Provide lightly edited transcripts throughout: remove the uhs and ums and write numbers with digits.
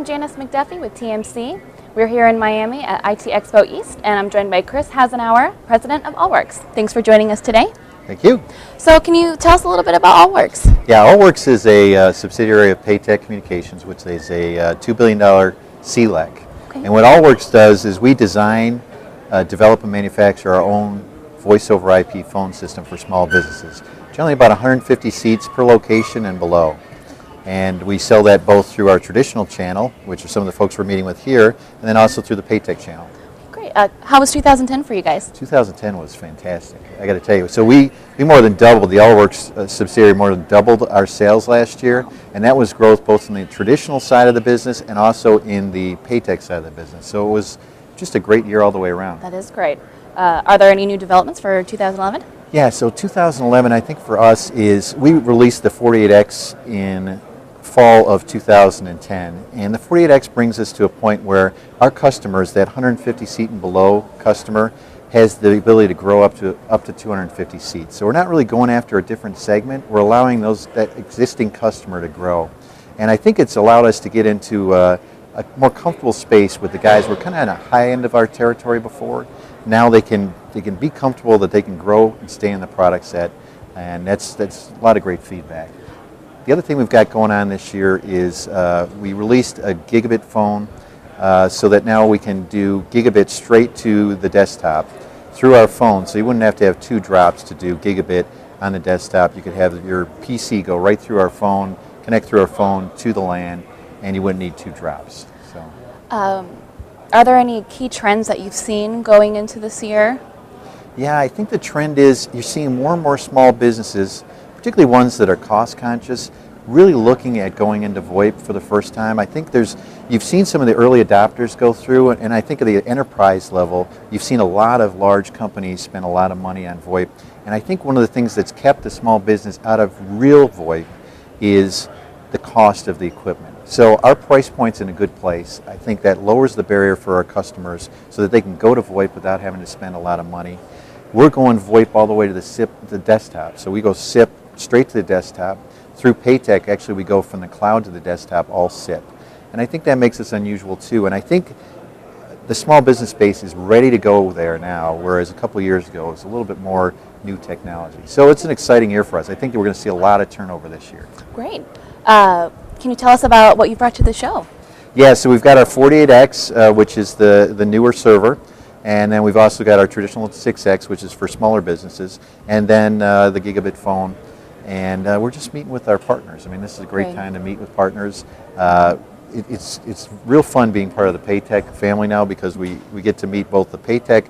I'm Janice McDuffie with TMC. We're here in Miami at IT Expo East, and I'm joined by Chris Hasenenauer, President of Allworx. Thanks for joining us today. Thank you. So can you tell us a little bit about Allworx? Yeah, Allworx is a subsidiary of Paytech Communications, which is a $2 billion CLEC. Okay. And what Allworx does is we design, develop, and manufacture our own voice over IP phone system for small businesses. Generally about 150 seats per location and below. And we sell that both through our traditional channel, which are some of the folks we're meeting with here, and then also through the Paytech channel. Great. How was 2010 for you guys? 2010 was fantastic, I got to tell you. So we more than doubled, the Allworx subsidiary more than doubled our sales last year, and that was growth both in the traditional side of the business and also in the Paytech side of the business. So it was just a great year all the way around. That is great. Are there any new developments for 2011? Yeah, so 2011 I think for us is, we released the 48X in fall of 2010, and the 48X brings us to a point where our customers, that 150 seat and below customer, has the ability to grow up to 250 seats. So we're not really going after a different segment, we're allowing that existing customer to grow. And I think it's allowed us to get into a more comfortable space with the guys. We're kind of at a high end of our territory before. Now they can be comfortable that they can grow and stay in the product set, and that's a lot of great feedback. The other thing we've got going on this year is we released a gigabit phone so that now we can do gigabit straight to the desktop through our phone. So you wouldn't have to have two drops to do gigabit on the desktop. You could have your PC go right through our phone, connect through our phone to the LAN, and you wouldn't need two drops. So. Are there any key trends that you've seen going into this year? Yeah, I think the trend is you're seeing more and more small businesses, particularly ones that are cost conscious, really looking at going into VoIP for the first time. I think you've seen some of the early adopters go through, and I think at the enterprise level, you've seen a lot of large companies spend a lot of money on VoIP. And I think one of the things that's kept the small business out of real VoIP is the cost of the equipment. So our price point's in a good place. I think that lowers the barrier for our customers so that they can go to VoIP without having to spend a lot of money. We're going VoIP all the way to the desktop. So we go SIP straight to the desktop. Through Paytech, actually we go from the cloud to the desktop, all SIP. And I think that makes us unusual too. And I think the small business space is ready to go there now, whereas a couple of years ago it was a little bit more new technology. So it's an exciting year for us. I think that we're going to see a lot of turnover this year. Great. Can you tell us about what you brought to the show? Yeah, so we've got our 48X, which is the newer server. And then we've also got our traditional 6X, which is for smaller businesses, and then the gigabit phone. And we're just meeting with our partners. I mean, this is a great time to meet with partners. It's real fun being part of the Paytech family now, because we get to meet both the Paytech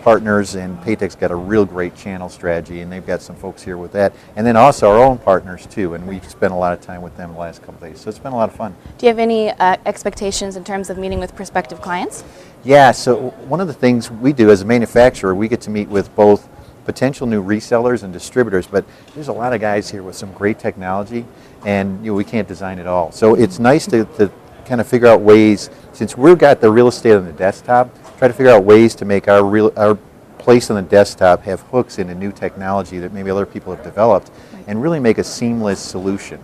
partners, and Paytech's got a real great channel strategy, and they've got some folks here with that. And then also our own partners too, and we've spent a lot of time with them the last couple of days. So it's been a lot of fun. Do you have any expectations in terms of meeting with prospective clients? Yeah, so one of the things we do as a manufacturer, we get to meet with both potential new resellers and distributors, but there's a lot of guys here with some great technology, and we can't design it all. So it's nice to kind of figure out ways, since we've got the real estate on the desktop, try to figure out ways to make our place on the desktop have hooks into new technology that maybe other people have developed, and really make a seamless solution.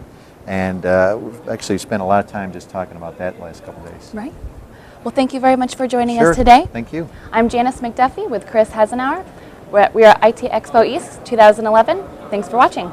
And we've actually spent a lot of time just talking about that the last couple of days. Right. Well, thank you very much for joining us today. Thank you. I'm Janice McDuffie with Chris Hasenenauer. We are IT Expo East 2011. Thanks for watching.